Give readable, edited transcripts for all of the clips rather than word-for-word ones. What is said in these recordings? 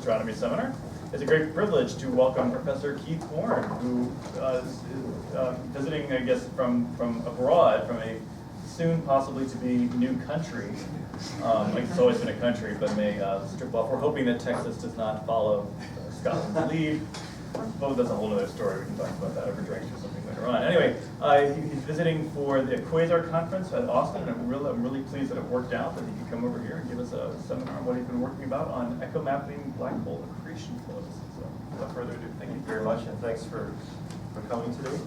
Astronomy seminar. It's a great privilege to welcome Professor Keith Horne, who is visiting, I guess, from abroad, from a soon possibly to be new country. Like it's always been a country, but may strip off. We're hoping that Texas does not follow Scotland's lead. Well, that's a whole other story. We can talk about that over drinks or something later on. Anyway, he's visiting for the Quasar conference at Austin, and I'm really pleased that it worked out that he could come over here and give us a seminar on what he's been working about on echo mapping black hole accretion flows. So, without further ado, Thank you very much, and thanks for coming today.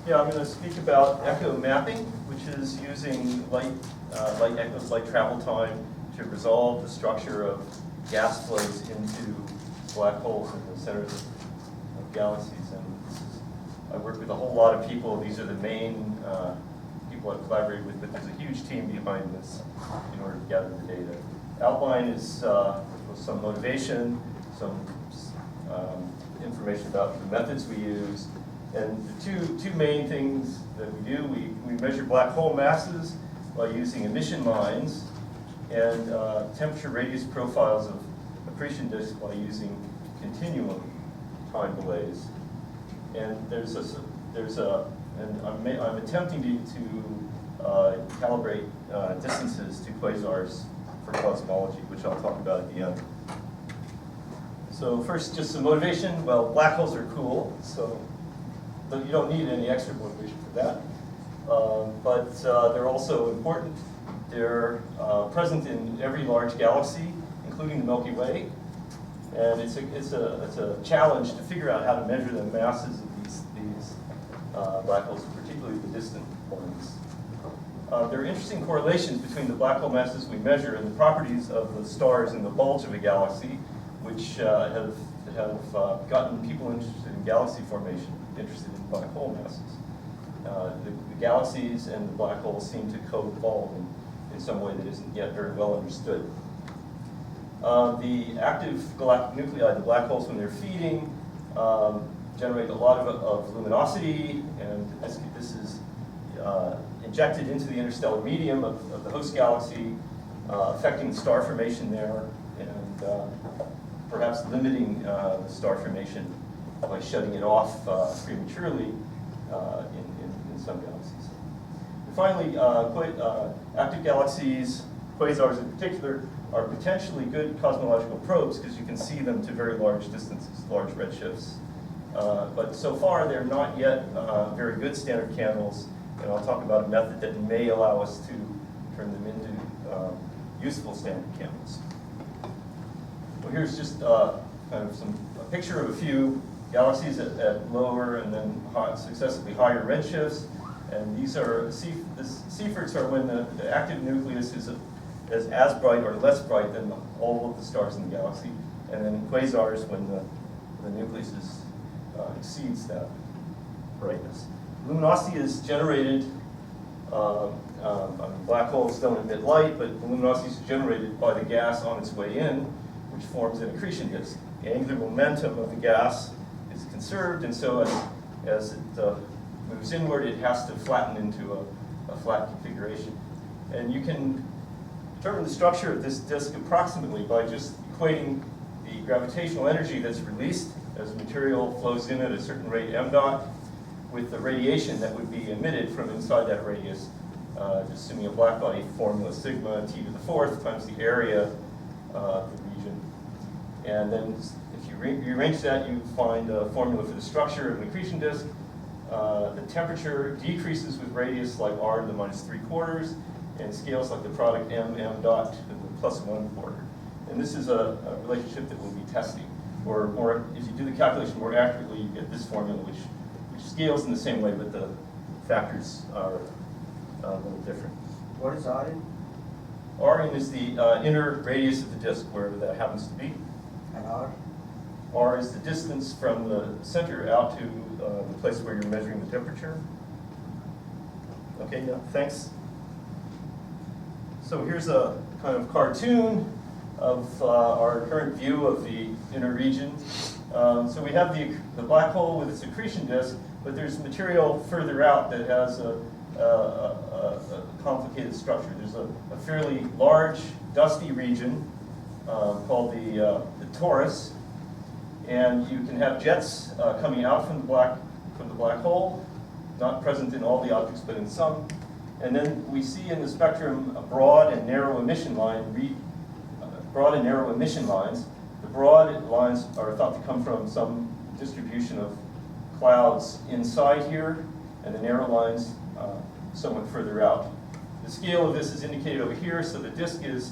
Yeah, I'm going to speak about echo mapping, which is using light echoes, light travel time, to resolve the structure of gas flows into black holes in the centers of galaxies. And I work with a whole lot of people. These are the main people I've collaborated with, but there's a huge team behind this in order to gather the data. Outline is some motivation, some information about the methods we use, and the two main things that we do, we measure black hole masses by using emission lines, and temperature radius profiles of accretion disks by using continuum time delays. And I'm attempting to calibrate distances to quasars for cosmology, which I'll talk about at the end. So first, just some motivation. Well, black holes are cool, so you don't need any extra motivation for that. But they're also important. They're present in every large galaxy, including the Milky Way. And it's a challenge to figure out how to measure the masses of these black holes, particularly the distant ones. There are interesting correlations between the black hole masses we measure and the properties of the stars in the bulge of a galaxy, which have gotten people interested in galaxy formation, interested in black hole masses. The galaxies and the black holes seem to co-evolve in some way that isn't yet very well understood. The active galactic nuclei, the black holes when they're feeding, generate a lot of luminosity, and this is injected into the interstellar medium of the host galaxy, affecting star formation there, and perhaps limiting the star formation by shutting it off prematurely in some galaxies. And finally, active galaxies, quasars in particular, are potentially good cosmological probes because you can see them to very large distances, large redshifts. But so far, they're not yet very good standard candles, and I'll talk about a method that may allow us to turn them into useful standard candles. Well, here's just kind of a picture of a few galaxies at lower and then successively higher redshifts. And these are, the Seyferts are when the active nucleus is as bright or less bright than all of the stars in the galaxy. And then quasars when the nucleus exceeds that brightness. Luminosity is generated, black holes don't emit light, but the luminosity is generated by the gas on its way in, which forms an accretion disk. The angular momentum of the gas is conserved, and so as it moves inward, it has to flatten into a flat configuration. And you can determine the structure of this disk approximately by just equating the gravitational energy that's released as material flows in at a certain rate, m dot, with the radiation that would be emitted from inside that radius, just assuming a black body formula, sigma t to the fourth times the area of the region. And then if you rearrange that, you find a formula for the structure of an accretion disk. The temperature decreases with radius like r to the -3/4, and scales like the product m dot to the +1/4. And this is a relationship that we'll be testing. Or if you do the calculation more accurately, you get this formula, which scales in the same way, but the factors are a little different. What is Rn? Rn is the inner radius of the disk, wherever that happens to be. And R? R is the distance from the center out to the place where you're measuring the temperature. Okay, yeah, thanks. So here's a kind of cartoon of our current view of the inner region. So we have the black hole with its accretion disk, but there's material further out that has a complicated structure. There's a fairly large, dusty region called the torus, And you can have jets coming out from the black hole, not present in all the objects, but in some. And then we see in the spectrum a broad and narrow emission lines. The broad lines are thought to come from some distribution of clouds inside here, and the narrow lines somewhat further out. The scale of this is indicated over here, so the disk is,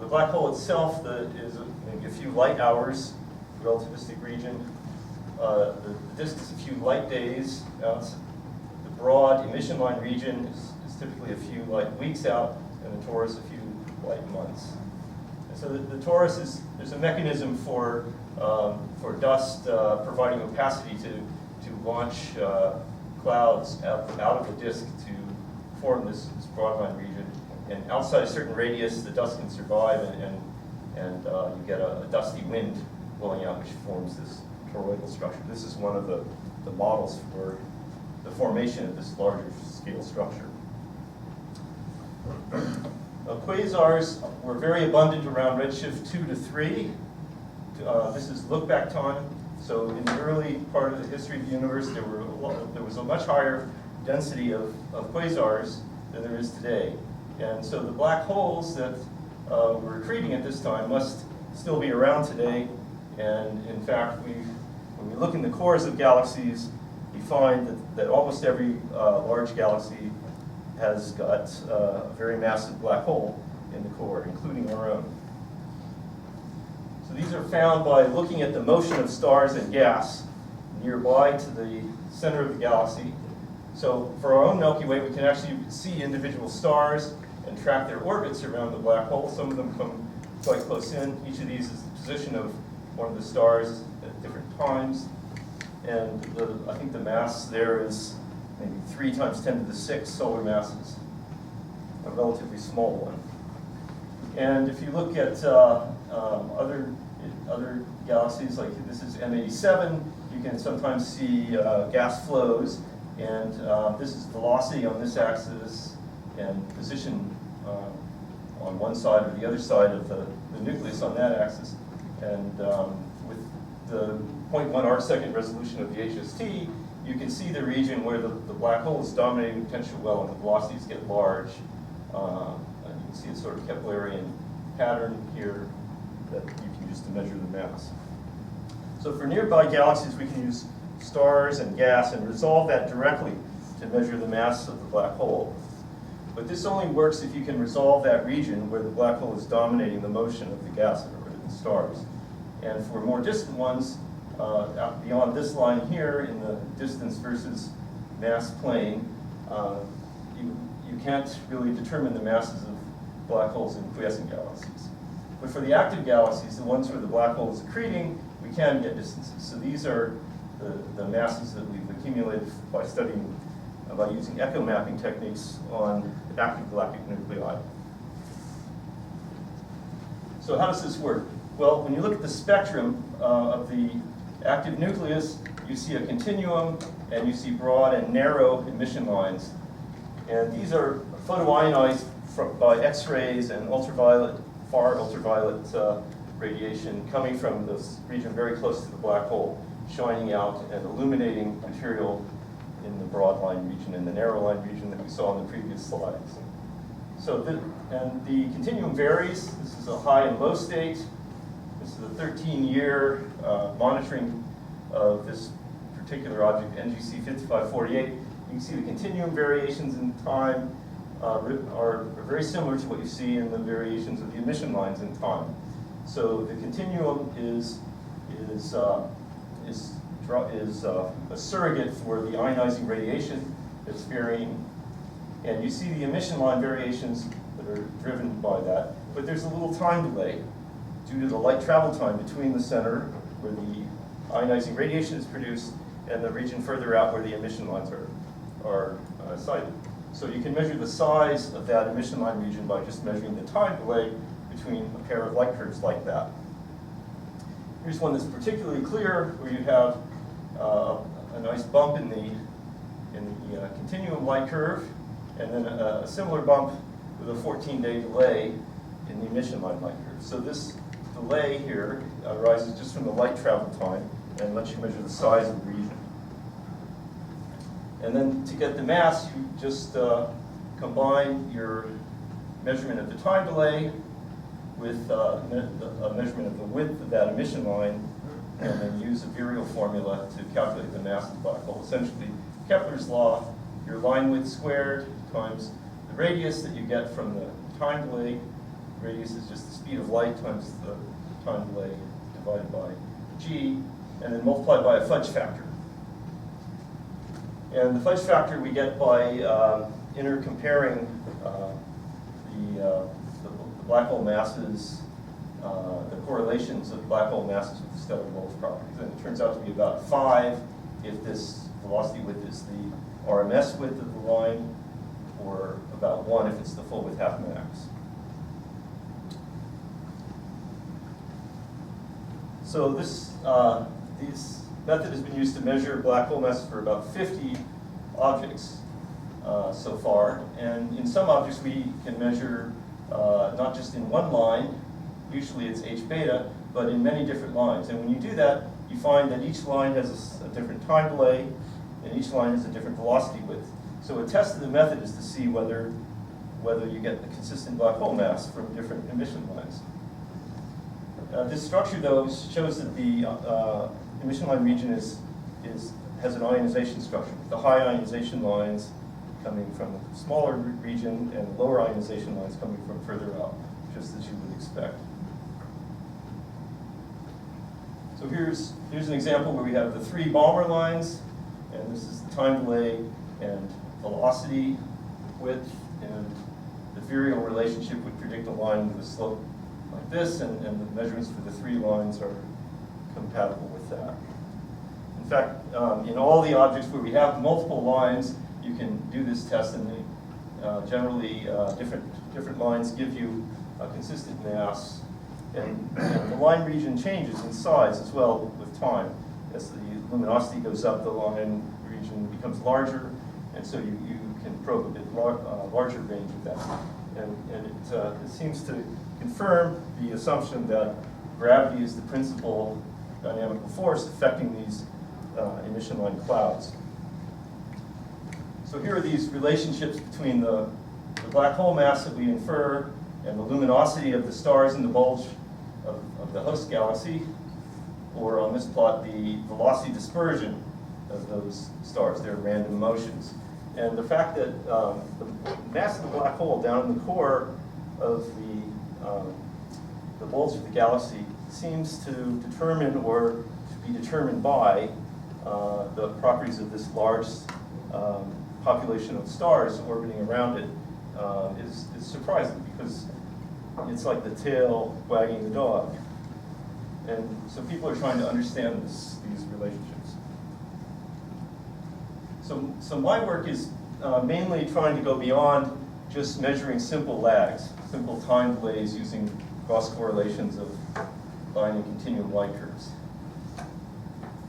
the black hole itself is maybe a few light hours, relativistic region. The disk is a few light days out. The broad emission line region is typically a few light weeks out, and the torus a few light months. And so the torus there's a mechanism for dust providing opacity to launch clouds out of the disk to form this broadline region. And outside a certain radius, the dust can survive, and you get a dusty wind blowing out, which forms this toroidal structure. This is one of the models for the formation of this larger scale structure. Quasars were very abundant around redshift 2 to 3. This is look-back time. So in the early part of the history of the universe, there was a much higher density of quasars than there is today. And so the black holes that were accreting at this time must still be around today. And in fact, when we look in the cores of galaxies, we find that almost every large galaxy has got a very massive black hole in the core, including our own. So these are found by looking at the motion of stars and gas nearby to the center of the galaxy. So for our own Milky Way, we can actually see individual stars and track their orbits around the black hole. Some of them come quite close in. Each of these is the position of one of the stars at different times. And I think the mass there is maybe 3 × 10⁶ solar masses, a relatively small one. And if you look at other galaxies, like this is M87, you can sometimes see gas flows. And this is velocity on this axis and position on one side or the other side of the nucleus on that axis. And with the 0.1 arcsecond resolution of the HST, you can see the region where the black hole is dominating potential well and the velocities get large. And you can see a sort of Keplerian pattern here that you can use to measure the mass. So for nearby galaxies, we can use stars and gas and resolve that directly to measure the mass of the black hole. But this only works if you can resolve that region where the black hole is dominating the motion of the gas or the stars. And for more distant ones, out beyond this line here in the distance versus mass plane, you can't really determine the masses of black holes in quiescent galaxies. But for the active galaxies, the ones where the black hole is accreting, we can get distances. So these are the masses that we've accumulated by studying, by using echo mapping techniques on active galactic nuclei. So how does this work? Well, when you look at the spectrum of the active nucleus, you see a continuum, and you see broad and narrow emission lines. And these are photoionized by X-rays and ultraviolet, far ultraviolet radiation coming from this region very close to the black hole, shining out and illuminating material in the broad line region and the narrow line region that we saw in the previous slides. So the continuum varies. This is a high and low state. This is a 13-year monitoring of this particular object, NGC 5548. You can see the continuum variations in time are very similar to what you see in the variations of the emission lines in time. So the continuum is a surrogate for the ionizing radiation that's varying. And you see the emission line variations that are driven by that. But there's a little time delay due to the light travel time between the center, where the ionizing radiation is produced, and the region further out where the emission lines are sighted. So you can measure the size of that emission line region by just measuring the time delay between a pair of light curves like that. Here's one that's particularly clear, where you have a nice bump in the continuum light curve, and then a similar bump with a 14-day delay in the emission line light curve. So this delay here arises just from the light travel time and lets you measure the size of the region. And then to get the mass, you just combine your measurement of the time delay with a measurement of the width of that emission line, and then use a virial formula to calculate the mass of the black hole. Essentially, Kepler's law, your line width squared times the radius that you get from the time delay. Radius is just the speed of light times the time delay divided by g, and then multiplied by a fudge factor. And the fudge factor we get by intercomparing the black hole masses, the correlations of black hole masses with the stellar bulge properties. And it turns out to be about 5 if this velocity width is the RMS width of the line, or about 1 if it's the full width half max. So this method has been used to measure black hole masses for about 50 objects so far. And in some objects we can measure not just in one line, usually it's h beta, but in many different lines. And when you do that, you find that each line has a different time delay, and each line has a different velocity width. So a test of the method is to see whether you get a consistent black hole mass from different emission lines. This structure, though, shows that the emission line region has an ionization structure. The high ionization lines coming from the smaller region and lower ionization lines coming from further out, just as you would expect. So here's an example where we have the 3 Balmer lines, and this is the time delay and velocity width, and the virial relationship would predict a line with a slope like this, and the measurements for the 3 lines are compatible with that. In fact, in all the objects where we have multiple lines, you can do this test, and generally different lines give you a consistent mass, and the line region changes in size as well with time. As the luminosity goes up, the line region becomes larger, and so you can probe a bit larger range of that. And it seems to confirm the assumption that gravity is the principal dynamical force affecting these emission line clouds. So here are these relationships between the black hole mass that we infer and the luminosity of the stars in the bulge of the host galaxy, or on this plot, the velocity dispersion of those stars, their random motions. And the fact that the mass of the black hole down in the core of the bulge of the galaxy seems to determine, or to be determined by, the properties of this large population of stars orbiting around it is surprising, because it's like the tail wagging the dog. And so people are trying to understand these relationships. So my work is mainly trying to go beyond just measuring simple lags, simple time delays using cross correlations of line and continuum light curves.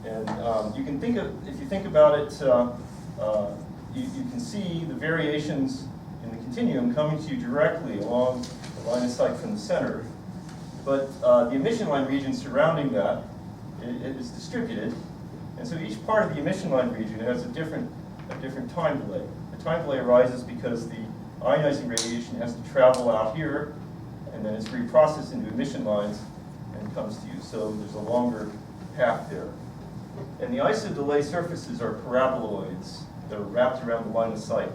And you can think of, if you think about it, you can see the variations in the continuum coming to you directly along the line of sight from the center. But the emission line region surrounding that, it is distributed. And so each part of the emission line region has a different time delay. The time delay arises because the ionizing radiation has to travel out here, and then it's reprocessed into emission lines and comes to you. So there's a longer path there. And the isodelay surfaces are paraboloids that are wrapped around the line of sight.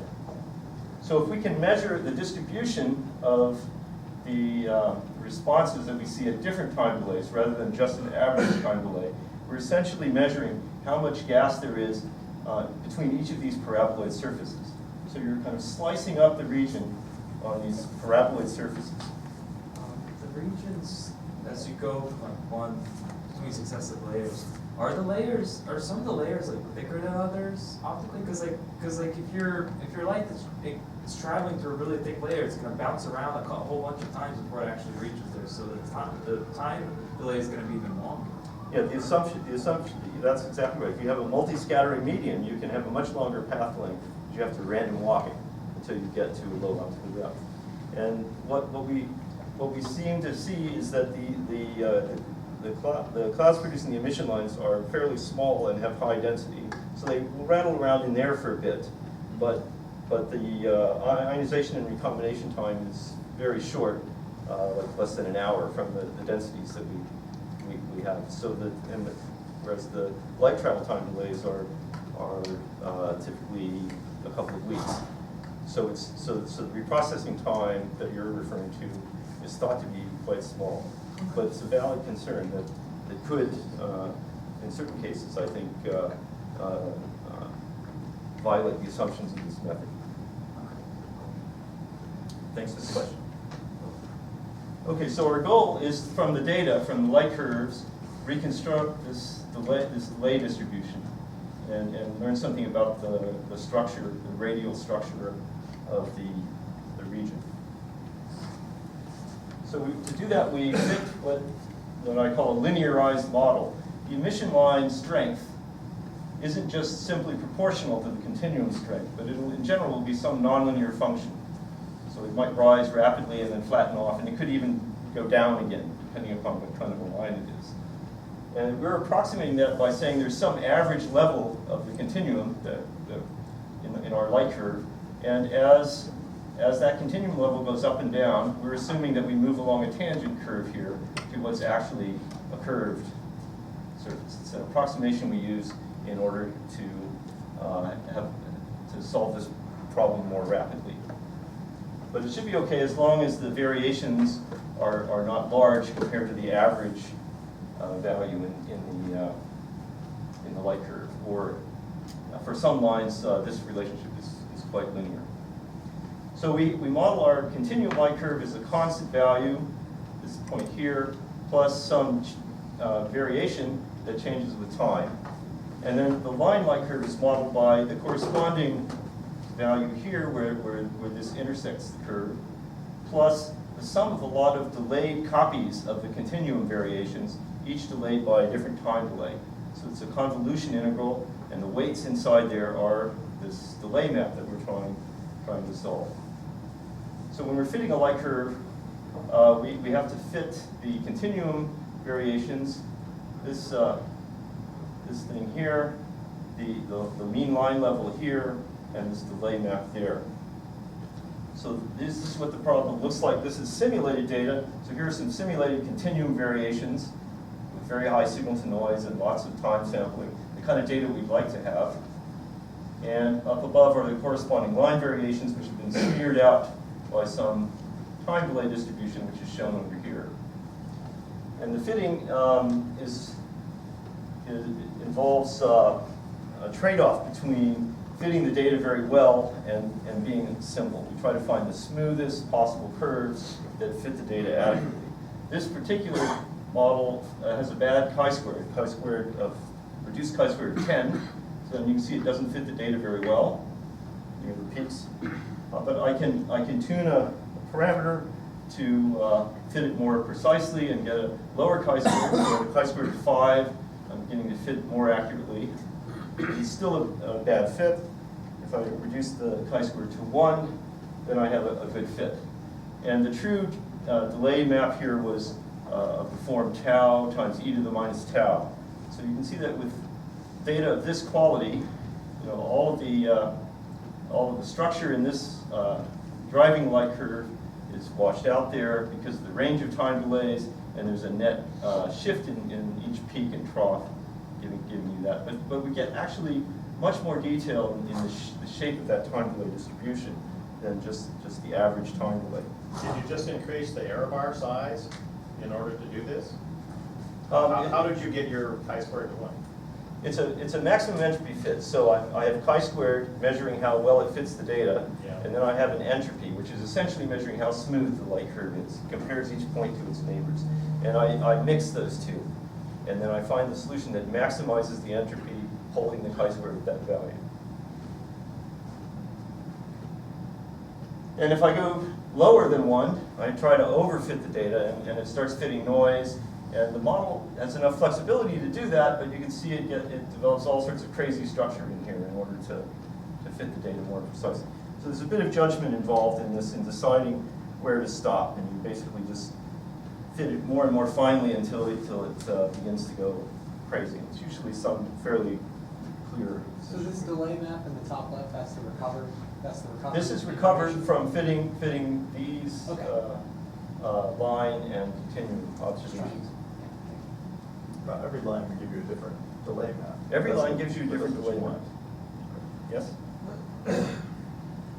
So if we can measure the distribution of the responses that we see at different time delays rather than just an average time delay, we're essentially measuring how much gas there is between each of these paraboloid surfaces. So you're kind of slicing up the region on these paraboloid surfaces. The regions, as you go from like one between successive layers, are some of the layers like thicker than others optically? Because if your light is traveling through a really thick layer, it's going to bounce around a whole bunch of times before it actually reaches there. So the time delay is going to be even longer. Yeah, the assumption, that's exactly right. If you have a multi-scattering medium, you can have a much longer path length, but you have to random walk it until you get to a low optical depth. And what what we seem to see is that the clouds producing the emission lines are fairly small and have high density, so they will rattle around in there for a bit, but the ionization and recombination time is very short, like less than an hour from the densities that we have. So whereas the light travel time delays are typically a couple of weeks. So the reprocessing time that you're referring to is thought to be quite small, but it's a valid concern that could, in certain cases, I think, violate the assumptions of this method. Thanks for the question. Okay, so our goal is from the data, from the light curves, reconstruct this delay distribution and learn something about the structure, the radial structure of the region. So to do that, we fit what I call a linearized model. The emission line strength isn't just simply proportional to the continuum strength, but in general will be some nonlinear function. So it might rise rapidly and then flatten off, and it could even go down again, depending upon what kind of a line it is. And we're approximating that by saying there's some average level of the continuum in our light curve, and as that continuum level goes up and down, we're assuming that we move along a tangent curve here to what's actually a curved surface. It's an approximation we use in order to solve this problem more rapidly. But it should be okay as long as the variations are not large compared to the average value in the light curve. Or for some lines, this relationship is quite linear. So we model our continuum light curve as a constant value, this point here, plus some variation that changes with time. And then the line light curve is modeled by the corresponding value here where this intersects the curve, plus the sum of a lot of delayed copies of the continuum variations, each delayed by a different time delay. So it's a convolution integral, and the weights inside there are this delay map that we're trying to solve. So when we're fitting a light curve, we have to fit the continuum variations, this thing here, the mean line level here, and this delay map there. So this is what the problem looks like. This is simulated data. So here are some simulated continuum variations with very high signal to noise and lots of time sampling, the kind of data we'd like to have. And up above are the corresponding line variations, which have been smeared out by some time delay distribution, which is shown over here. And the fitting involves a trade-off between fitting the data very well and being simple. We try to find the smoothest possible curves that fit the data adequately. This particular model has a bad chi-squared of reduced chi-squared of 10. So you can see it doesn't fit the data very well. You have the peaks. But I can tune a parameter to fit it more precisely and get a lower chi-squared, so the chi-squared of 5. I'm beginning to fit more accurately. It's still a bad fit. If I reduce the chi-squared to 1, then I have a good fit. And the true delay map here was of the form tau times e to the minus tau. So you can see that with data of this quality, all of the structure in this driving light curve is washed out there because of the range of time delays, and there's a net shift in each peak and trough giving you that. But we get actually much more detail in the shape of that time delay distribution than just the average time delay. Did you just increase the error bar size in order to do this? How did you get your chi-squared to 1? It's a maximum entropy fit. So I have chi-squared measuring how well it fits the data, Yeah. and then I have an entropy, which is essentially measuring how smooth the light curve is, compares each point to its neighbors. And I mix those two, and then I find the solution that maximizes the entropy, holding the chi-squared at that value. And if I go lower than 1, I try to overfit the data, and it starts fitting noise. And the model has enough flexibility to do that, but you can see it develops all sorts of crazy structure in here in order to fit the data more precisely. So there's a bit of judgment involved in this, in deciding where to stop, and you basically just fit it more and more finely until it begins to go crazy. It's usually some fairly clear. So this delay map in the top left, that's the recovered. This is recovered from fitting these Okay. line and continuum observations. Every line will give you a different delay map. Every That's line gives you a different that's what delay you map. want. Yes?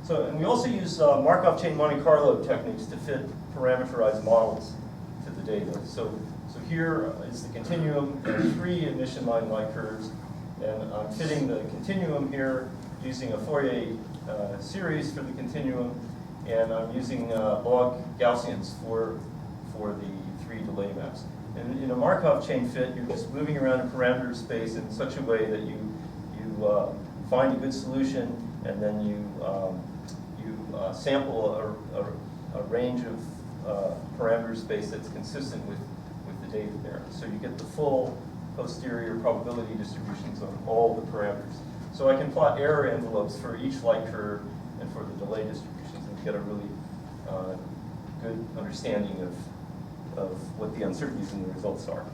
So, and we also use Markov chain Monte Carlo techniques to fit parameterized models to the data. So here is the continuum and 3 emission line curves, and I'm fitting the continuum here using a Fourier series for the continuum, and I'm using log Gaussians for the 3 delay maps. And in a Markov chain fit, you're just moving around a parameter space in such a way that you find a good solution, and then you sample a range of parameter space that's consistent with the data there. So you get the full posterior probability distributions on all the parameters. So I can plot error envelopes for each light curve and for the delay distributions and get a really good understanding of what the uncertainties in the results are.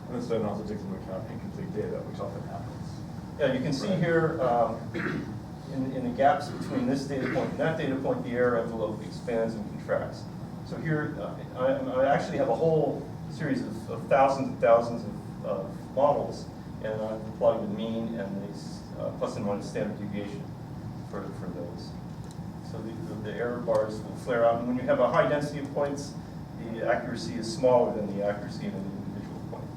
And this then also takes into account incomplete data, which often happens. Yeah, you can see here in the gaps between this data point and that data point, the error envelope expands and contracts. So here, I actually have a whole series of thousands and thousands of models, and I'm plotting the mean and these plus and minus standard deviation for those. So the error bars will flare out, and when you have a high density of points, the accuracy is smaller than the accuracy in an individual point.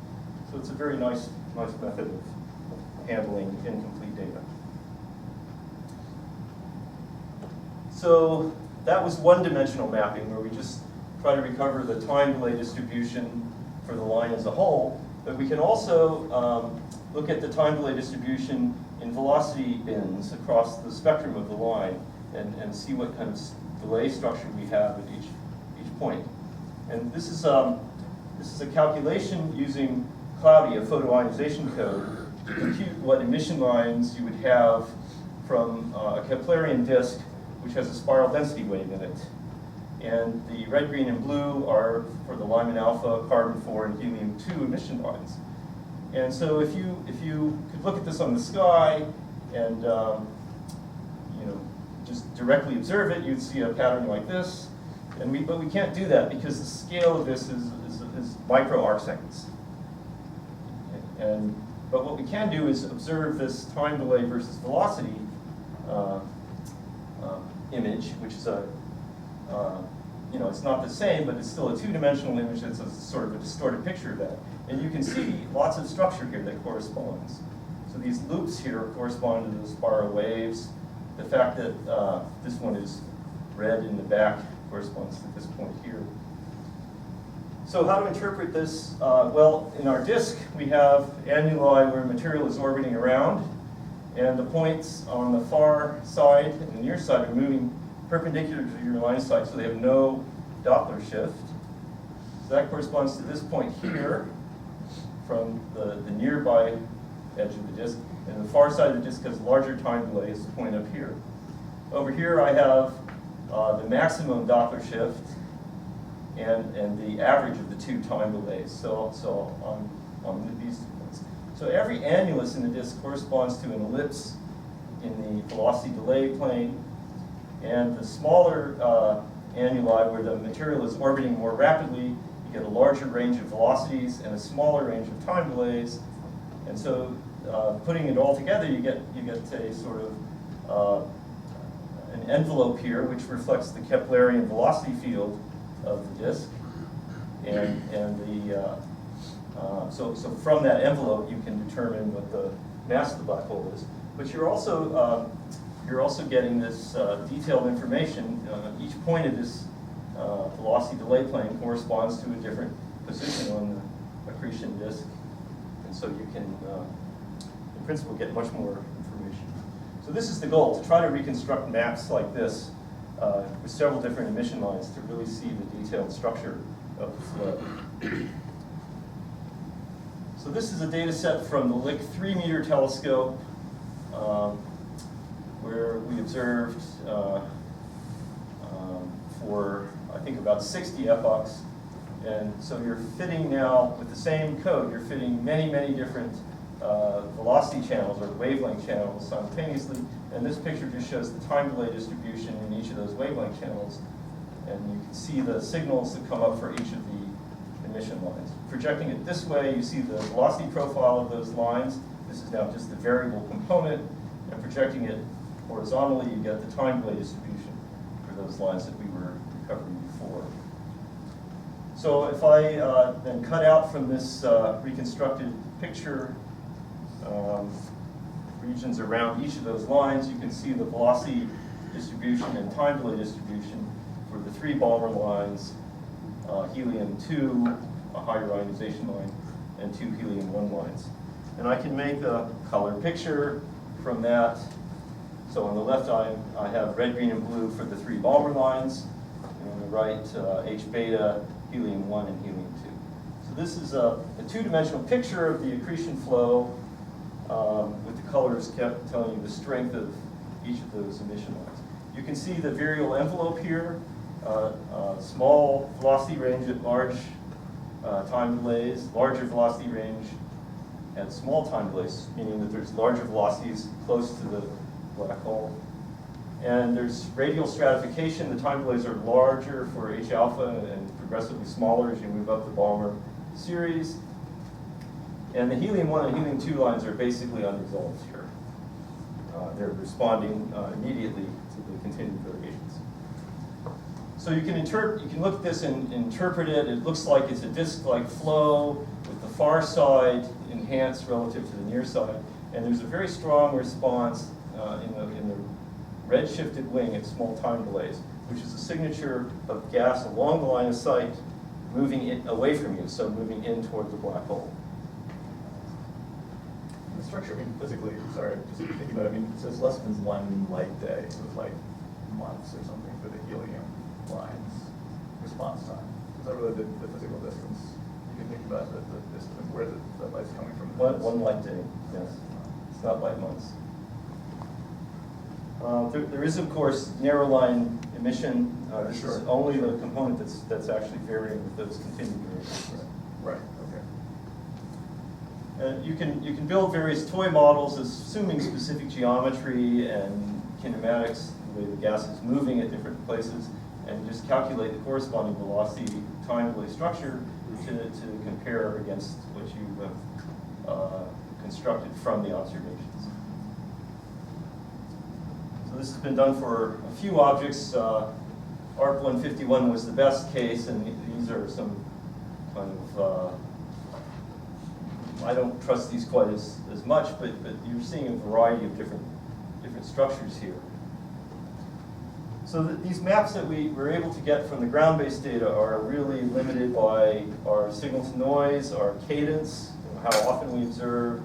So it's a very nice method of handling incomplete data. So that was one-dimensional mapping, where we just try to recover the time delay distribution for the line as a whole. But we can also look at the time delay distribution in velocity bins across the spectrum of the line and see what kind of delay structure we have at each point. And this is a calculation using Cloudy, a photoionization code, to compute what emission lines you would have from a Keplerian disk, which has a spiral density wave in it. And the red, green, and blue are for the Lyman alpha, carbon 4, and helium 2 emission lines. And so if you could look at this on the sky and just directly observe it, you'd see a pattern like this. But we can't do that because the scale of this is micro arcseconds. But what we can do is observe this time delay versus velocity image, which is it's not the same, but it's still a 2-dimensional image that's a sort of a distorted picture of that. And you can see lots of structure here that corresponds. So these loops here correspond to the spiral waves. The fact that this one is red in the back corresponds to this point here. So how to interpret this? Well, in our disk, we have annuli where material is orbiting around, and the points on the far side and the near side are moving perpendicular to your line of sight, so they have no Doppler shift. So that corresponds to this point here from the nearby edge of the disk, and the far side of the disk has larger time delay, is the point up here. Over here I have the maximum Doppler shift and the average of the 2 time delays, so on these 2 points. So every annulus in the disk corresponds to an ellipse in the velocity delay plane, and the smaller annuli where the material is orbiting more rapidly, you get a larger range of velocities and a smaller range of time delays. And so putting it all together, you get a sort of an envelope here which reflects the Keplerian velocity field of the disk, so from that envelope you can determine what the mass of the black hole is. But you're also getting this detailed information. Each point of this velocity delay plane corresponds to a different position on the accretion disk, and so you can, in principle, get much more information. So this is the goal, to try to reconstruct maps like this with several different emission lines to really see the detailed structure of the flow. So this is a data set from the Lick 3-meter telescope where we observed for, I think, about 60 epochs And so you're fitting now, with the same code, you're fitting many, many different velocity channels or wavelength channels simultaneously. And this picture just shows the time delay distribution in each of those wavelength channels. And you can see the signals that come up for each of the emission lines. Projecting it this way, you see the velocity profile of those lines. This is now just the variable component. And projecting it horizontally, you get the time delay distribution for those lines that we were recovering before. So if I then cut out from this reconstructed picture regions around each of those lines, you can see the velocity distribution and time delay distribution for the 3 Balmer lines, helium-2, a higher ionization line, and 2 helium-1 lines. And I can make a color picture from that. So on the left, I have red, green, and blue for the 3 Balmer lines, and on the right, H-beta, helium-1, and helium-2. So this is a 2-dimensional picture of the accretion flow with the colors kept telling you the strength of each of those emission lines. You can see the virial envelope here, small velocity range at large time delays, larger velocity range at small time delays, meaning that there's larger velocities close to the black hole. And there's radial stratification. The time delays are larger for H alpha and progressively smaller as you move up the Balmer series. And the helium-1 and helium-2 lines are basically unresolved here. They're responding immediately to the continued variations. So you can look at this and interpret it. It looks like it's a disk-like flow with the far side enhanced relative to the near side. And there's a very strong response in the red-shifted wing at small time delays, which is a signature of gas along the line of sight moving away from you, so moving in toward the black hole. The structure, I mean, physically, sorry, just thinking about it, I mean, it says less than 1 light day, so it's like months or something for the helium lines response time. Is that really the physical distance? You can think about the distance, where the light's coming from. One light day, yes. It's not light months. There is, of course, narrow line emission. This is only the component that's actually varying with those continued variations. Right. Okay. You can build various toy models assuming specific geometry and kinematics, the way the gas is moving at different places, and just calculate the corresponding velocity time delay structure to compare against what you have constructed from the observations. So this has been done for a few objects. ARC 151 was the best case, and these are some kind of, I don't trust these quite as much, but you're seeing a variety of different structures here. So these maps that we were able to get from the ground-based data are really limited by our signal-to-noise, our cadence, how often we observe,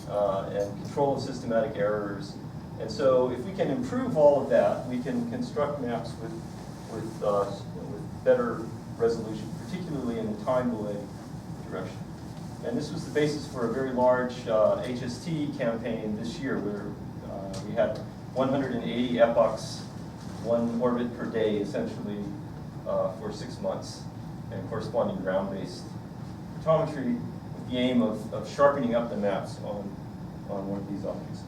and control of systematic errors. And so if we can improve all of that, we can construct maps with better resolution, particularly in the time delay direction. And this was the basis for a very large HST campaign this year, where we had 180 epochs, 1 orbit per day, essentially, for 6 months, and corresponding ground-based photometry with the aim of sharpening up the maps on one of these objects.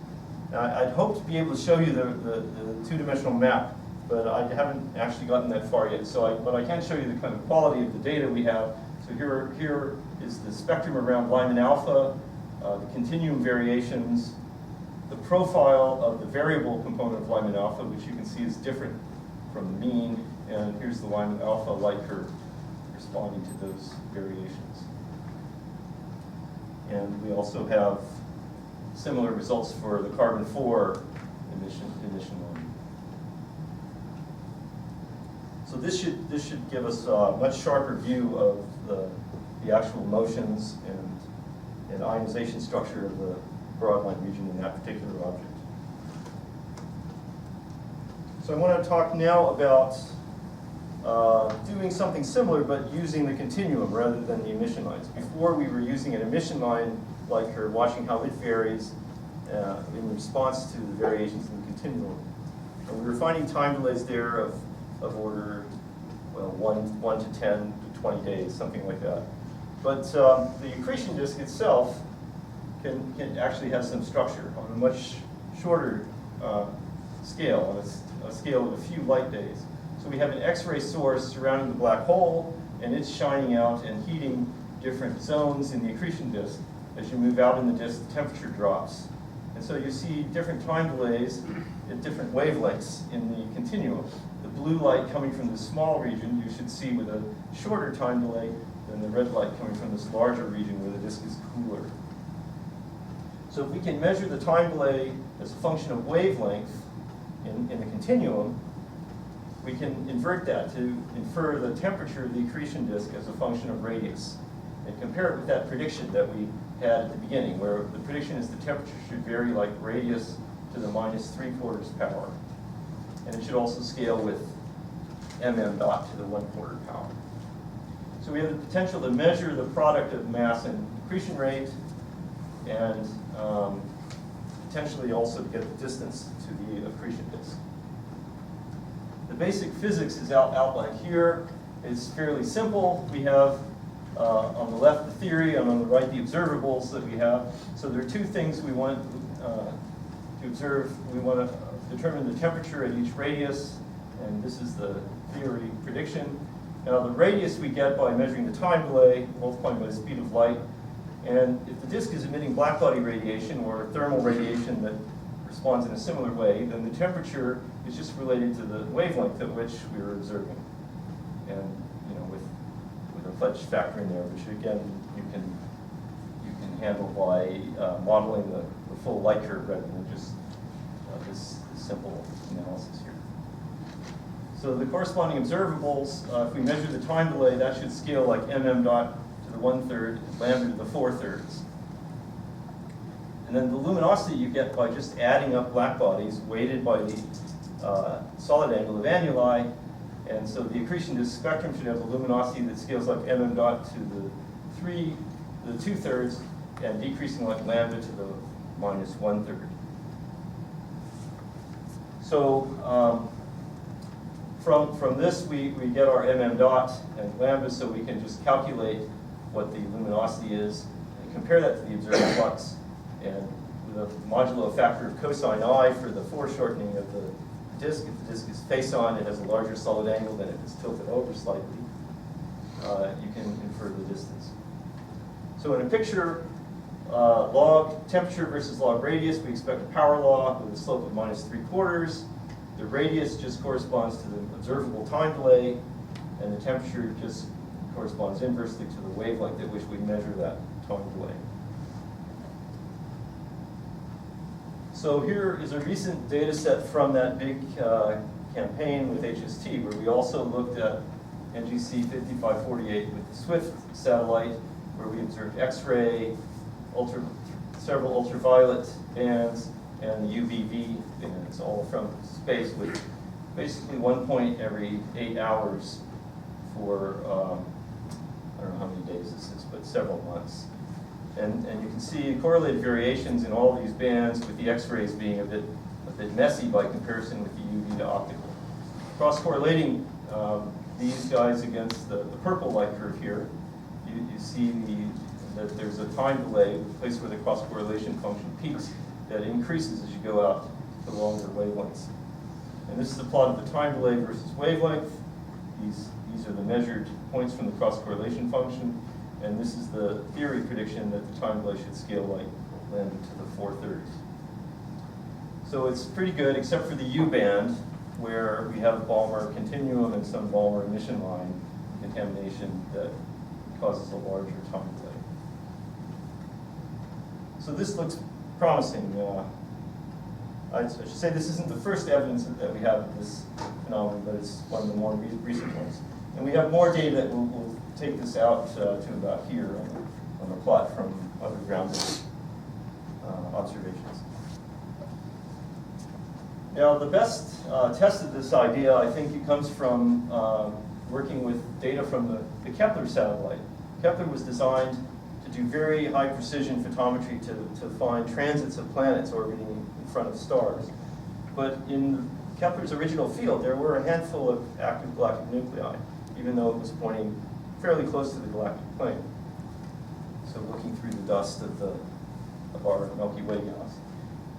Now, I'd hoped to be able to show you the 2-dimensional map, but I haven't actually gotten that far yet. But I can show you the kind of quality of the data we have. So here is the spectrum around Lyman alpha, the continuum variations, the profile of the variable component of Lyman alpha, which you can see is different from the mean, and here's the Lyman alpha light curve responding to those variations. And we also have similar results for the carbon-4 emission line. So this should give us a much sharper view of the actual motions and ionization structure of the broadline region in that particular object. So I want to talk now about doing something similar, but using the continuum rather than the emission lines. Before, we were using an emission line like curve, watching how it varies in response to the variations in the continuum. And we were finding time delays there of order, well, 1 to 10 to 20 days, something like that. But the accretion disk itself can actually have some structure on a much shorter scale, on a scale of a few light days. So we have an X-ray source surrounding the black hole, and it's shining out and heating different zones in the accretion disk. As you move out in the disk, the temperature drops. And so you see different time delays at different wavelengths in the continuum. The blue light coming from this small region you should see with a shorter time delay than the red light coming from this larger region where the disk is cooler. So if we can measure the time delay as a function of wavelength in the continuum, we can invert that to infer the temperature of the accretion disk as a function of radius, and compare it with that prediction that we had at the beginning, where the prediction is the temperature should vary like radius to the -3/4 power. And it should also scale with mm dot to the 1/4 power. So we have the potential to measure the product of mass and accretion rate, and potentially also to get the distance to the accretion disk. The basic physics is outlined here. It's fairly simple. We have on the left the theory, and on the right the observables that we have. So there are two things we want to observe. We want to determine the temperature at each radius, and this is the theory prediction. Now the radius we get by measuring the time delay, multiplying by the speed of light. And if the disk is emitting blackbody radiation or thermal radiation that responds in a similar way, then the temperature is just related to the wavelength at which we were observing. And with a fudge factor in there, which again you can handle by modeling the full light curve rather than just this simple analysis here. So the corresponding observables, if we measure the time delay, that should scale like mm dot to the 1/3, lambda to the 4/3. And then the luminosity you get by just adding up black bodies weighted by the solid angle of annuli. And so the accretion disk spectrum should have a luminosity that scales like mm dot to the 2/3, and decreasing like lambda to the -1/3. So from this we get our mm dot and lambda, so we can just calculate what the luminosity is and compare that to the observed flux. And with a modulo factor of cosine I for the foreshortening of the disk, if the disk is face on, it has a larger solid angle than if it's tilted over slightly. You can infer the distance. So in a picture, log temperature versus log radius, we expect a power law with a slope of -3/4. The radius just corresponds to the observable time delay, and the temperature just corresponds inversely to the wavelength at which we measure that time delay. So here is a recent data set from that big campaign with HST, where we also looked at NGC 5548 with the SWIFT satellite, where we observed X-ray, several ultraviolet bands, and the UVV bands, all from space, with basically 1 point every 8 hours for, I don't know how many days this is, but several months. And you can see correlated variations in all of these bands, with the X-rays being a bit messy by comparison with the UV to optical. Cross-correlating these guys against the purple light curve here, you see that there's a time delay, the place where the cross-correlation function peaks, that increases as you go out to longer wavelengths. And this is the plot of the time delay versus wavelength. These are the measured points from the cross-correlation function. And this is the theory prediction that the time delay should scale like lambda to the 4/3. So it's pretty good, except for the U band, where we have Balmer continuum and some Balmer emission line contamination that causes a larger time delay. So this looks promising. I should say this isn't the first evidence that we have of this phenomenon, but it's one of the more recent ones. And we have more data that will take this out to about here on the plot from other ground observations. Now, the best test of this idea, I think, it comes from working with data from the Kepler satellite. Kepler was designed to do very high precision photometry to find transits of planets orbiting in front of stars. But in Kepler's original field, there were a handful of active galactic nuclei, even though it was pointing fairly close to the galactic plane. So looking through the dust of our Milky Way galaxy.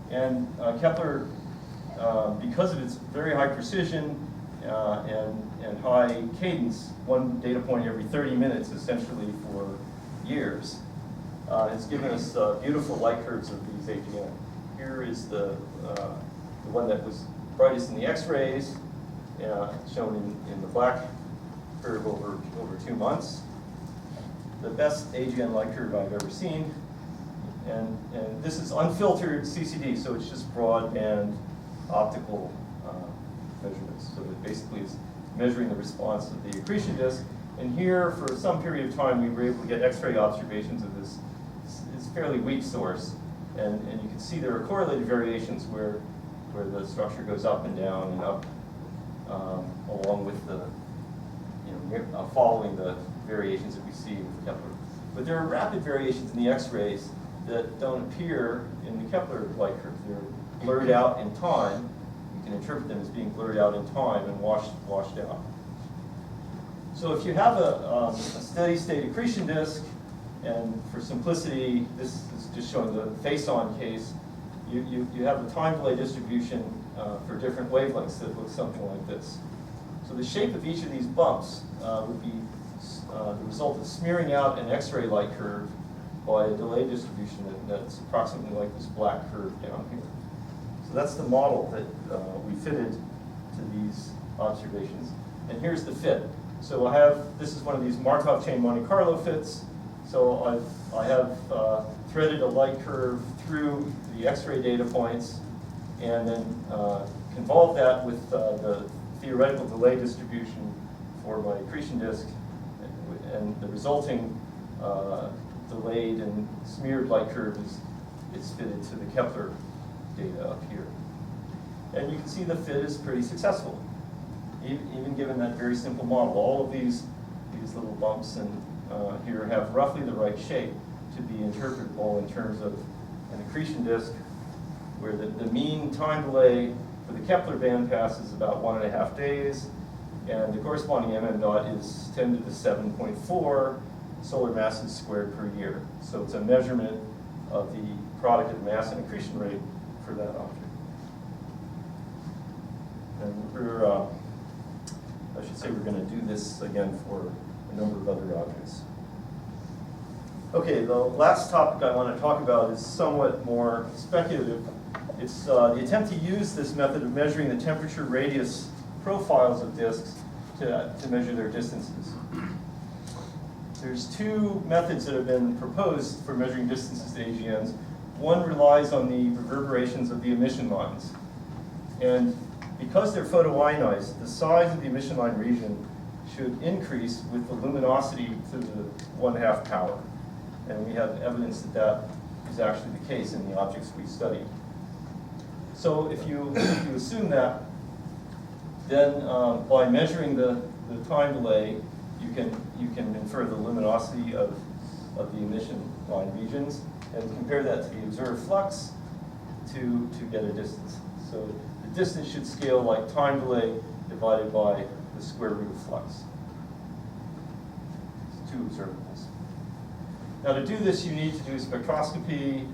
And Kepler, because of its very high precision and high cadence, one data point every 30 minutes essentially for years, has given us beautiful light curves of these AGN. Here is the one that was brightest in the X-rays, shown in the black curve over 2 months. The best AGN light curve I've ever seen. And this is unfiltered CCD, so it's just broadband optical measurements. So it basically is measuring the response of the accretion disk. And here, for some period of time, we were able to get X-ray observations of this fairly weak source. And you can see there are correlated variations where the structure goes up and down and up along with the, following the variations that we see with Kepler. But there are rapid variations in the X-rays that don't appear in the Kepler light curve. They're blurred out in time. You can interpret them as being blurred out in time and washed out. So if you have a steady state accretion disk, and for simplicity, this is just showing the face-on case, you have the time delay distribution for different wavelengths that looks something like this. So the shape of each of these bumps would be the result of smearing out an X-ray light curve by a delay distribution that's approximately like this black curve down here. So that's the model that we fitted to these observations. And here's the fit. So this is one of these Markov chain Monte Carlo fits. So I have threaded a light curve through the X-ray data points and then convolved that with the theoretical delay distribution for my accretion disk, and the resulting delayed and smeared light curve is fitted to the Kepler data up here. And you can see the fit is pretty successful, even given that very simple model. All of these little bumps and here have roughly the right shape to be interpretable in terms of an accretion disk, where the mean time delay for the Kepler bandpass is about 1.5 days, and the corresponding MM dot is 10 to the 7.4 solar masses squared per year. So it's a measurement of the product of mass and accretion rate for that object. And I should say we're going to do this again for a number of other objects. Okay, the last topic I want to talk about is somewhat more speculative. It's the attempt to use this method of measuring the temperature radius profiles of disks to measure their distances. There's two methods that have been proposed for measuring distances to AGNs. One relies on the reverberations of the emission lines. And because they're photoionized, the size of the emission line region should increase with the luminosity to the 1/2 power. And we have evidence that that is actually the case in the objects we studied. So if you assume that, then by measuring the time delay, you can infer the luminosity of the emission line regions and compare that to the observed flux to get a distance. So the distance should scale like time delay divided by the square root of flux. It's two observables. Now to do this, you need to do spectroscopy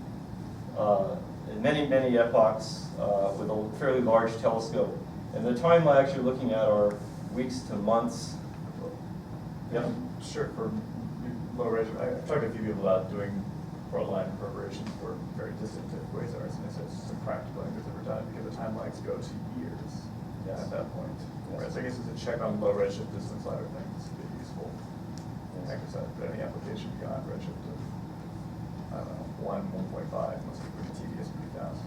in many epochs with a fairly large telescope. And the time lags you're looking at are weeks to months. Yeah. Sure, for low rate, I've talked to a few people about doing broadline reverberations for very distant quasars, and it's just impractical and over time because the time lags go to years at that point. Whereas I guess it's a check on low redshift distance ladder things would be useful. I guess any application beyond redshift of, I don't know, 1.5 must be pretty tedious, pretty fast.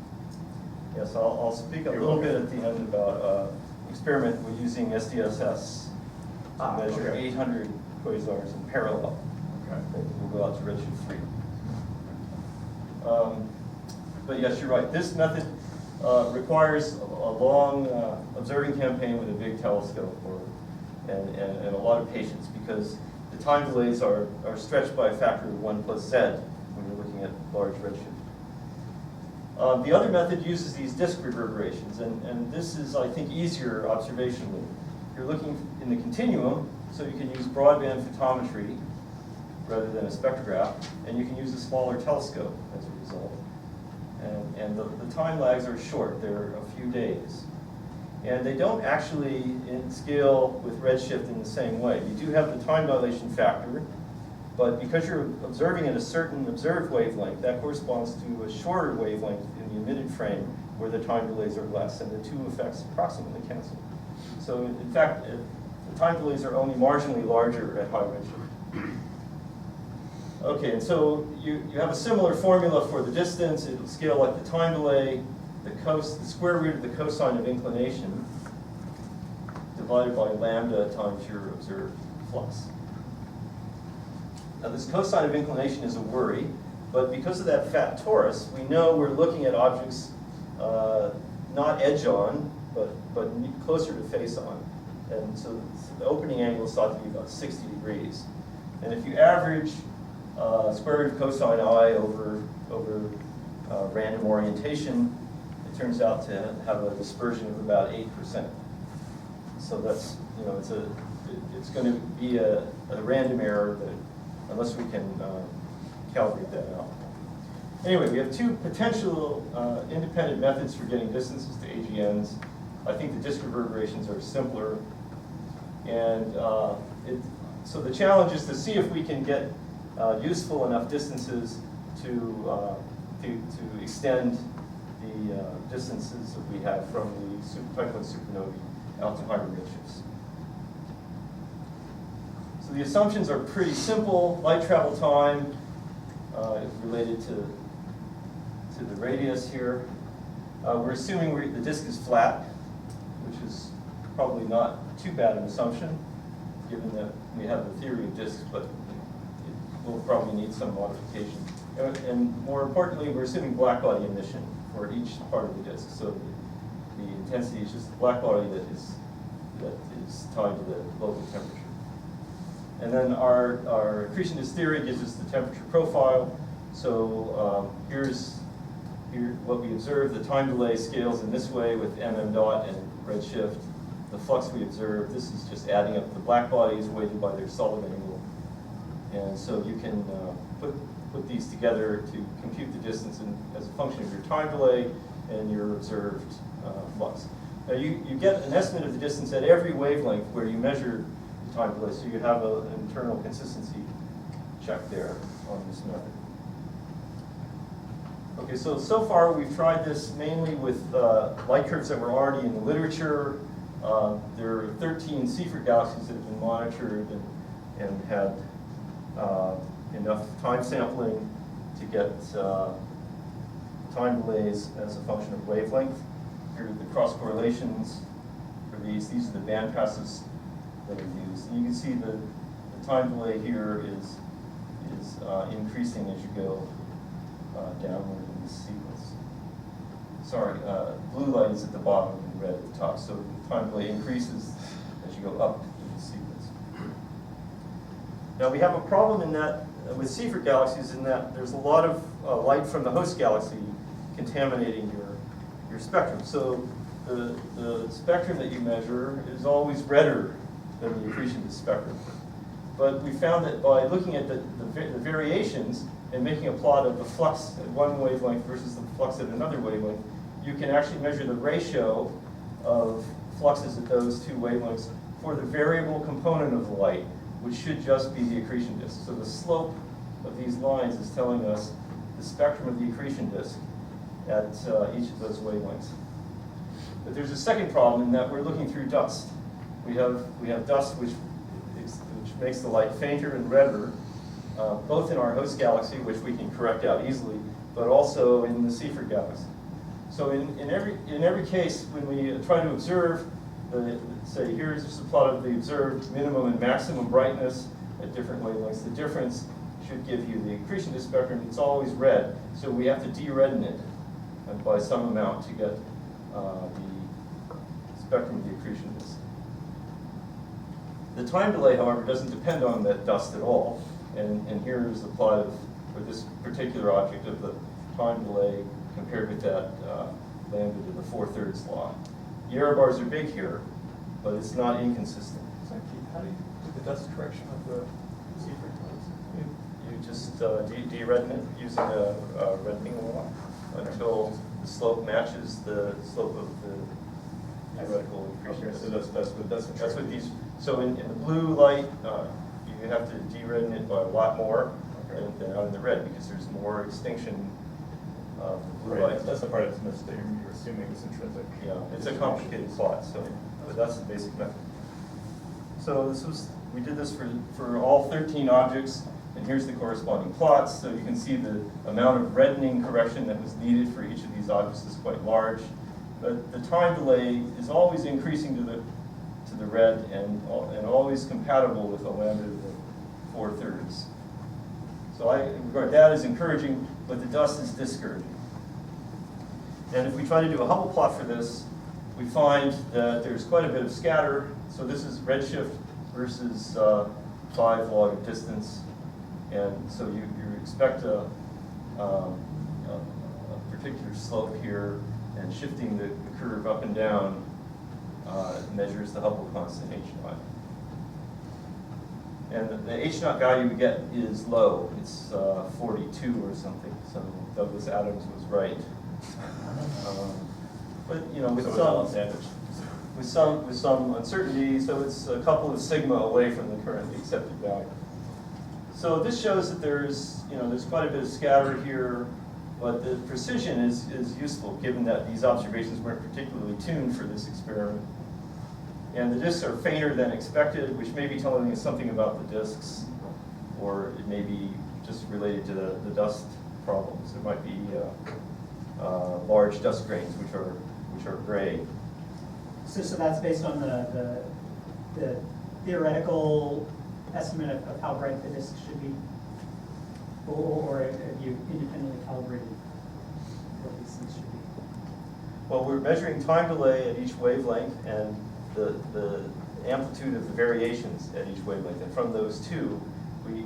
Yes, I'll speak a little bit at the end about experiment we're using SDSS to measure 800 quasars in parallel. Okay. We'll go out to redshift 3. But yes, you're right. This method requires a long observing campaign with a big telescope and a lot of patience, because the time delays are stretched by a factor of 1 plus Z when you're looking at large redshift. The other method uses these disk reverberations, and this is, I think, easier observationally. You're looking in the continuum, So you can use broadband photometry rather than a spectrograph, and you can use a smaller telescope as a result. And the time lags are short, they're a few days. And they don't actually scale with redshift in the same way. You do have the time dilation factor, but because you're observing at a certain observed wavelength, that corresponds to a shorter wavelength in the emitted frame where the time delays are less, and the two effects approximately cancel. So in fact, the time delays are only marginally larger at high redshift. Okay, and so you have a similar formula for the distance. It'll scale like the time delay, the square root of the cosine of inclination divided by lambda times your observed flux. Now this cosine of inclination is a worry, but because of that fat torus, we know we're looking at objects not edge on, but closer to face on. And so the opening angle is thought to be about 60 degrees. And if you average square root of cosine I over random orientation, it turns out to have a dispersion of about 8%. So that's, it's going to be a random error that, unless we can calibrate that out. Anyway, we have two potential independent methods for getting distances to AGNs. I think the disk reverberations are simpler. And so the challenge is to see if we can get useful enough distances to extend the distances that we have from the type 1 supernovae out to higher redshifts. So the assumptions are pretty simple. Light travel time is related to the radius here. We're assuming the disk is flat, which is probably not too bad an assumption, given that we have the theory of disks, but we'll probably need some modification. And more importantly, we're assuming blackbody emission for each part of the disk. So the intensity is just the blackbody that is tied to the local temperature. And then our accretion disk theory gives us the temperature profile. So here's what we observe. The time delay scales in this way with dot and redshift. The flux we observe, this is just adding up the black bodies weighted by their solid angle. And so you can put these together to compute the distance as a function of your time delay and your observed flux. Now you get an estimate of the distance at every wavelength where you measure the time delay, so you have an internal consistency check there on this method. Okay, so far we've tried this mainly with light curves that were already in the literature. There are 13 Seyfert galaxies that have been monitored and had enough time sampling to get time delays as a function of wavelength. Here are the cross correlations for these. These are the band passes that are used. And you can see the time delay here is increasing as you go downward in this sequence. Sorry, blue light is at the bottom and red at the top. So the time delay increases as you go up in the sequence. Now we have a problem in that with Seyfert galaxies in that there's a lot of light from the host galaxy contaminating your spectrum. So the spectrum that you measure is always redder than the accretion disk spectrum. But we found that by looking at the variations and making a plot of the flux at one wavelength versus the flux at another wavelength, you can actually measure the ratio of fluxes at those two wavelengths for the variable component of the light, which should just be the accretion disk. So the slope of these lines is telling us the spectrum of the accretion disk at each of those wavelengths. But there's a second problem in that we're looking through dust. We have dust which makes the light fainter and redder, both in our host galaxy, which we can correct out easily, but also in the Seyfert galaxy. So in every case, when we try to observe, say here's just a plot of the observed minimum and maximum brightness at different wavelengths, the difference should give you the accretion disk spectrum. It's always red, so we have to de-redden it by some amount to get the spectrum of the accretion disk. The time delay, however, doesn't depend on that dust at all. And here is the plot for this particular object of the time delay compared with that lambda to the 4/3 law. The error bars are big here, but it's not inconsistent. So Keith, how do you the dust correction of the C-frame lines? You just de-redden it using a reddening law until the slope matches the slope of the theoretical accretion. Okay, so that's What these. So in the blue light, you have to de-redden it by a lot more than out in the red because there's more extinction of the blue Right, light. that's the part that's missed, that you're assuming it's intrinsic. Yeah, it's a complicated plot, so, but that's the basic method. So we did this for all 13 objects, and here's the corresponding plots. So you can see the amount of reddening correction that was needed for each of these objects is quite large. But the time delay is always increasing to the red and always compatible with a lambda of 4/3. So I regard that as encouraging, but the dust is discouraging. And if we try to do a Hubble plot for this, we find that there's quite a bit of scatter. So this is redshift versus 5 log of distance. And so you expect a particular slope here, and shifting the curve up and down measures the Hubble constant H0. And the H0 value we get is low. It's 42 or something. So Douglas Adams was right. But you know, with some uncertainty, so it's a couple of sigma away from the currently accepted value. So this shows that there's quite a bit of scatter here, but the precision is useful given that these observations weren't particularly tuned for this experiment. And the disks are fainter than expected, which may be telling us something about the disks, or it may be just related to the dust problems. There might be large dust grains which are gray. So that's based on the theoretical estimate of how bright the disk should be, or have you independently calibrated what these things should be? Well, we're measuring time delay at each wavelength and the amplitude of the variations at each wavelength, and from those two, we're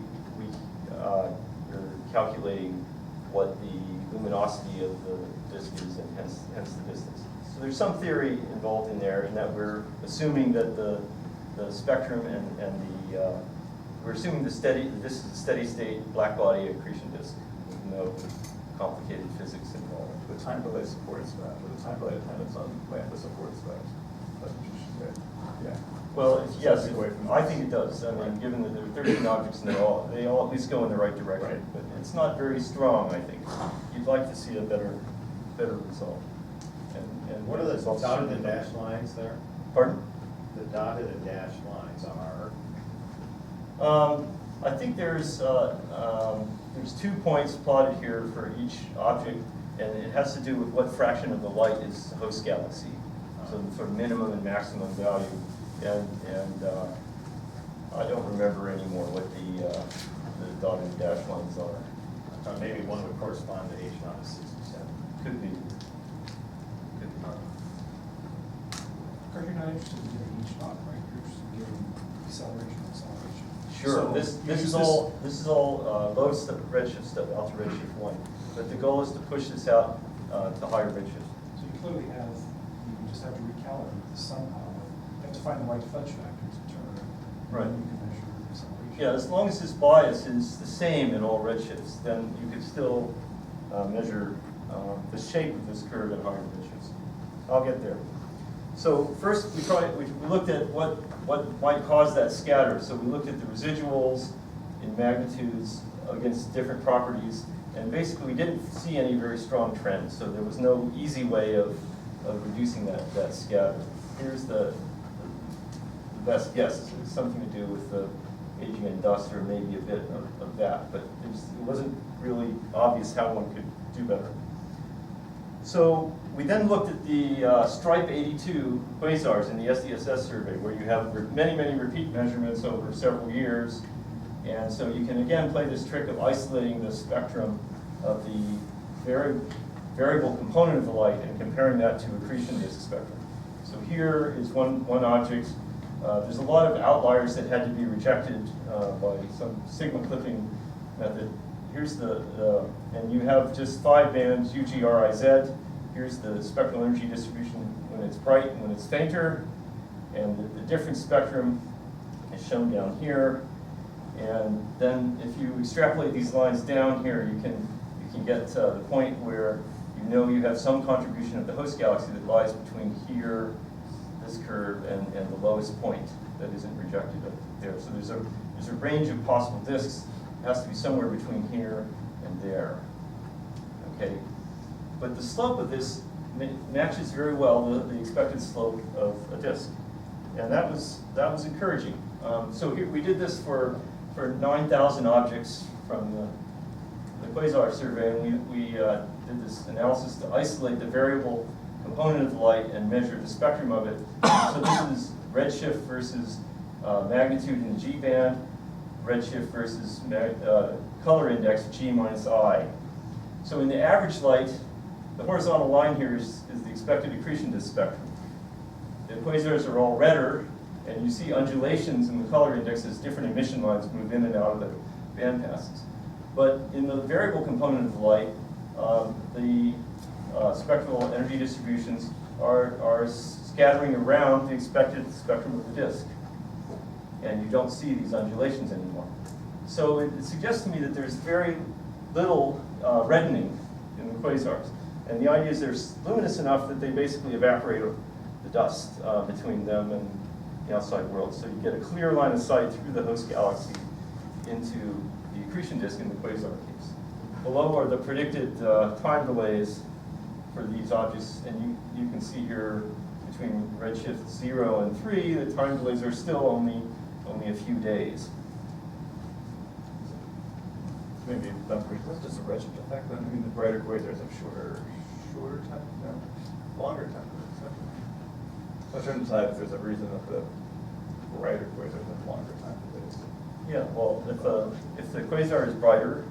calculating what the luminosity of the disk is, and hence the distance. So there's some theory involved in there, in that we're assuming that the spectrum and we're assuming this is a steady state black body accretion disk with no complicated physics involved. The time delay supports that, or the time delay dependence on lambda supports that. That's what you should say. Yeah. Well, yes, Away from I think it does. I mean, given that there are 13 objects and they all at least go in the right direction, Right. but it's not very strong. I think you'd like to see a better result. And What are the results dotted should and be- dashed lines there? Pardon? The dotted and dashed lines on our I think there's 2 points plotted here for each object, and it has to do with what fraction of the light is the host galaxy. So the sort of minimum and maximum value. And I don't remember anymore what the dotted and dashed lines are. I thought maybe one would correspond to H0 is 67. Could be. Because you're not interested in getting each dot, right? You're interested in getting acceleration. Sure. So This use is all low redshift stuff, alpha redshift 1. But the goal is to push this out to higher redshift. So you clearly you just have to recalibrate this somehow. You have to find the right fudge factor to determine it. Right. And then you can measure acceleration. Yeah, as long as this bias is the same in all redshifts, then you could still measure the shape of this curve at higher redshifts. I'll get there. So first, we looked at what might cause that scatter. So we looked at the residuals in magnitudes against different properties, and basically we didn't see any very strong trends. So there was no easy way of reducing that scatter. Here's the best guess. It's something to do with the aging and dust, or maybe a bit of that, but it wasn't really obvious how one could do better. So we then looked at the Stripe 82 quasars in the SDSS survey, where you have many repeat measurements over several years. And so you can again play this trick of isolating the spectrum of the variable component of the light and comparing that to accretion disk spectrum. So here is one object. There's a lot of outliers that had to be rejected by some sigma clipping method. Here's and you have just 5 bands, UGRIZ. Here's the spectral energy distribution when it's bright and when it's fainter, and the different spectrum is shown down here. And then if you extrapolate these lines down here, you can get to the point where you know you have some contribution of the host galaxy that lies between here, this curve, and the lowest point that isn't rejected up there. So there's a range of possible disks. It has to be somewhere between here and there. Okay, but the slope of this matches very well the expected slope of a disk, and that was encouraging. So here we did this for 9,000 objects from the quasar survey, and we did this analysis to isolate the variable component of the light and measure the spectrum of it. So this is redshift versus magnitude in the G band, redshift versus color index G minus I. So in the average light, the horizontal line here is the expected accretion disk spectrum. The quasars are all redder, and you see undulations in the color index as different emission lines move in and out of the band passes. But in the variable component of the light, the spectral energy distributions are scattering around the expected spectrum of the disk. And you don't see these undulations anymore. So it suggests to me that there's very little reddening in the quasars. And the idea is they're luminous enough that they basically evaporate the dust between them and the outside world. So you get a clear line of sight through the host galaxy into the accretion disk in the quasar case. Below are the predicted time delays for these objects, and you can see here between redshift 0 and 3, the time delays are still only a few days. Maybe that's just a redshift effect then. I mean, the brighter quasars have shorter time, no, longer time. So I was trying to decide if there's a reason that the brighter quasars have longer time delays. Yeah, well, if the quasar is brighter,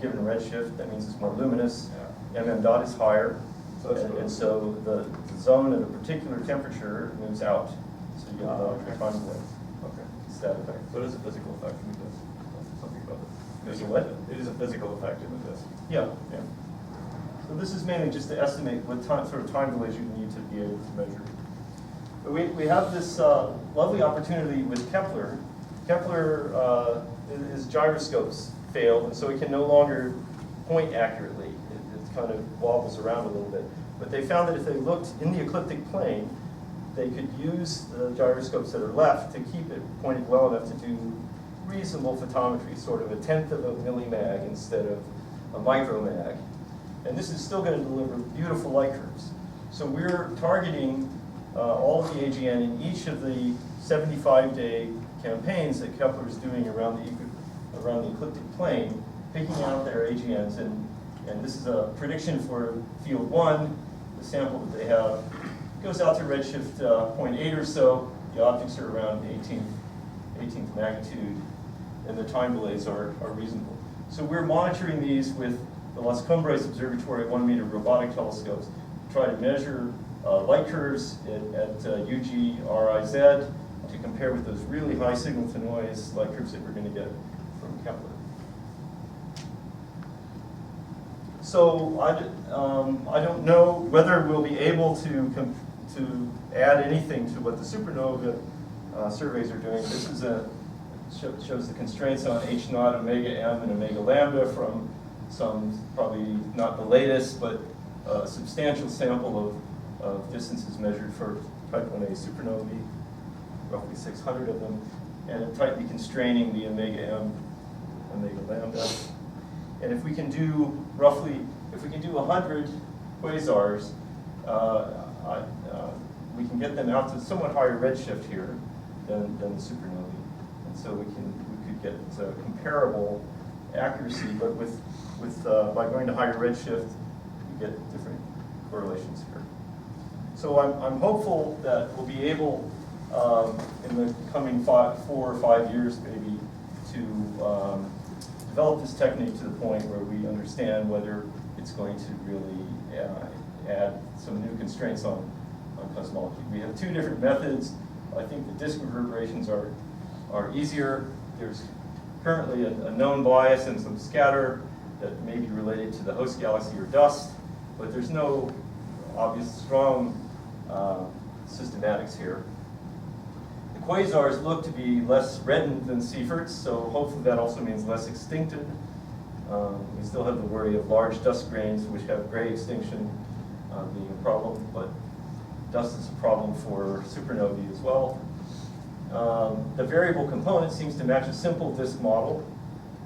given redshift, that means it's more luminous. Yeah. MM dot is higher, So that's and so the zone at a particular temperature moves out. So you get a larger time delay. Okay. It's that effect. So it is a physical effect in the disk. Something about it. There's a what? It is a physical effect in the disk. Yeah, yeah. So this is mainly just to estimate what sort of time delays you need to be able to measure. But we have this lovely opportunity with Kepler. Kepler, his gyroscopes failed, and so he can no longer point accurately. It kind of wobbles around a little bit. But they found that if they looked in the ecliptic plane, they could use the gyroscopes that are left to keep it pointing well enough to do reasonable photometry, sort of 1/10 of a millimag instead of a micromag. And this is still going to deliver beautiful light curves. So we're targeting all of the AGN in each of the 75-day campaigns that Kepler is doing around the ecliptic plane, picking out their AGNs. And this is a prediction for field 1, the sample that they have. Goes out to redshift 0.8 or so. The objects are around 18th magnitude, and the time delays are reasonable. So we're monitoring these with the Las Cumbres Observatory 1-meter robotic telescopes to try to measure light curves at UG, RIZ to compare with those really high signal-to-noise light curves that we're going to get from Kepler. So I don't know whether we'll be able to add anything to what the supernova surveys are doing. This is shows the constraints on H naught, omega m, and omega lambda from some, probably not the latest, but a substantial sample of distances measured for type 1a supernovae, roughly 600 of them, and tightly constraining the omega m, omega lambda. And if we can do 100 quasars, we can get them out to somewhat higher redshift here than the supernovae. And so we could get comparable accuracy, but by going to higher redshift, you get different correlations here. So I'm hopeful that we'll be able, in the coming 4 or 5 years maybe, to develop this technique to the point where we understand whether it's going to really add some new constraints on cosmology. We have 2 different methods. I think the disk reverberations are easier. There's currently a known bias and some scatter that may be related to the host galaxy or dust, but there's no obvious strong systematics here. The quasars look to be less reddened than Seyfert's, so hopefully that also means less extincted. We still have the worry of large dust grains, which have gray extinction being a problem, but dust is a problem for supernovae as well. The variable component seems to match a simple disk model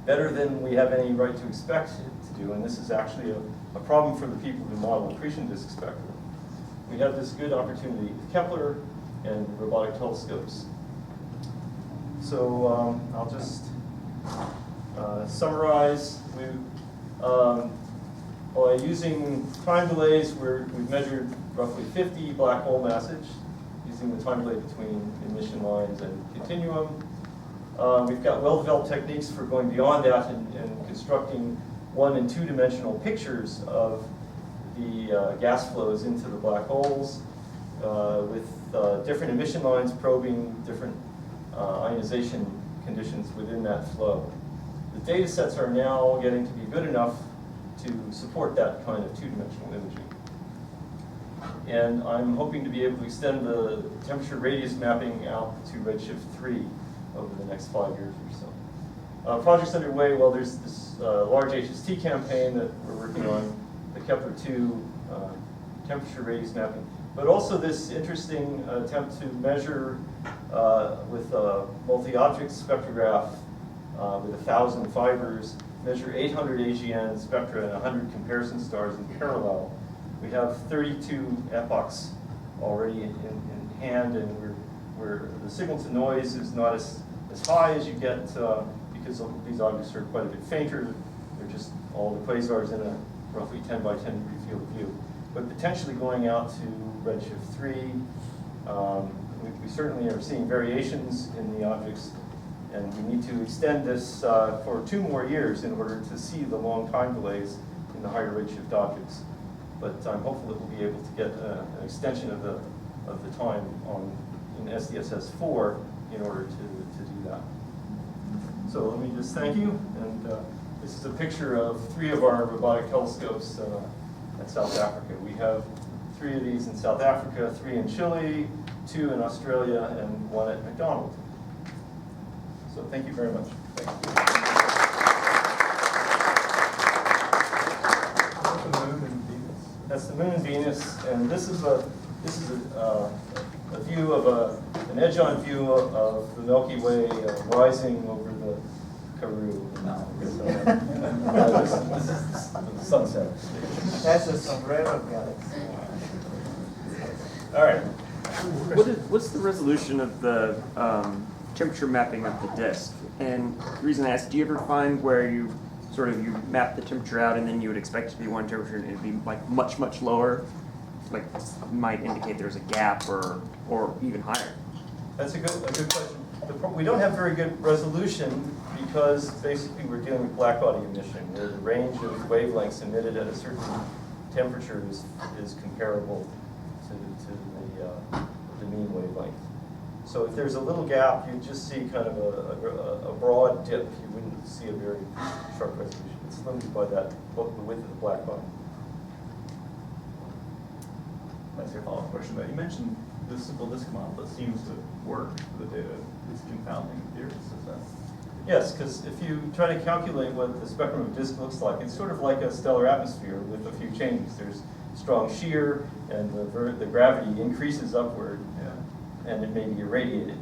better than we have any right to expect it to do, and this is actually a problem for the people who model accretion disk spectra. We have this good opportunity with Kepler and robotic telescopes. So I'll just summarize. By using time delays, we've measured roughly 50 black hole masses using the time delay between emission lines and continuum. We've got well-developed techniques for going beyond that and constructing 1- and 2-dimensional pictures of the gas flows into the black holes with different emission lines probing different ionization conditions within that flow. The data sets are now getting to be good enough to support that kind of 2-dimensional imaging. And I'm hoping to be able to extend the temperature radius mapping out to redshift 3 over the next 5 years or so. Projects underway, well, there's this large HST campaign that we're working on, the Kepler 2 temperature radius mapping, but also this interesting attempt to measure with a multi-object spectrograph with 1,000 fibers, measure 800 AGN spectra and 100 comparison stars in parallel. We have 32 epochs already in hand, and the signal to noise is not as high as you get because these objects are quite a bit fainter. They're just all the quasars in a roughly 10 by 10 degree field of view. But potentially going out to redshift 3, we certainly are seeing variations in the objects, and we need to extend this for 2 more years in order to see the long time delays in the higher redshift objects. But I'm hopeful that we'll be able to get an extension of the time in SDSS 4 in order to do that. So let me just thank you, and this is a picture of 3 of our robotic telescopes at South Africa. We have 3 of these in South Africa, 3 in Chile, 2 in Australia, and 1 at McDonald. So thank you very much. Thank you. That's the moon and Venus, and this is a view of an edge-on view of the Milky Way rising over the Karoo. No. This is the sunset. That's a sombrero galaxy. All right. What's the resolution of the temperature mapping of the disk? And the reason I ask, do you ever find where you map the temperature out and then you would expect it to be one temperature and it'd be like much, much lower? Like might indicate there's a gap or even higher? That's a good question. We don't have very good resolution because basically we're dealing with black body emission, where the range of wavelengths emitted at a certain temperature is comparable to the mean wavelength. So if there's a little gap, you just see kind of a broad dip. You wouldn't see a very sharp resolution. It's limited by the width of the black body. That's your follow-up question. But you mentioned the simple disk model that seems to work for the data. Is confounding theories, is that? Yes, because if you try to calculate what the spectrum of a disk looks like, it's sort of like a stellar atmosphere with a few changes. There's strong shear, and the gravity increases upward, and it may be irradiated.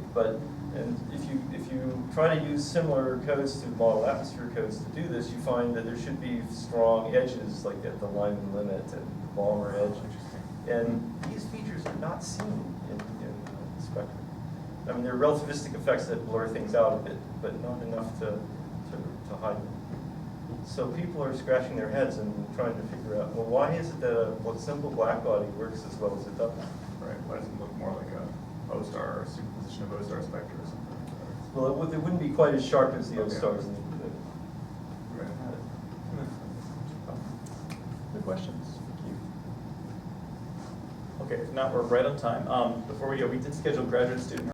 And if you try to use similar codes to model atmosphere codes to do this, you find that there should be strong edges, like at the Lyman limit and the Balmer edge. And these features are not seen in the spectrum. I mean, there are relativistic effects that blur things out a bit, but not enough to hide them. So people are scratching their heads and trying to figure out, well, why is it that a simple black body works as well as it doesn't? Right. Why doesn't it look more like a O-star or superposition of O-star spectra or something? Well, it wouldn't be quite as sharp as the O-stars. Right. Good questions. Thank you. Okay, now we're right on time. Before we go, we did schedule graduate student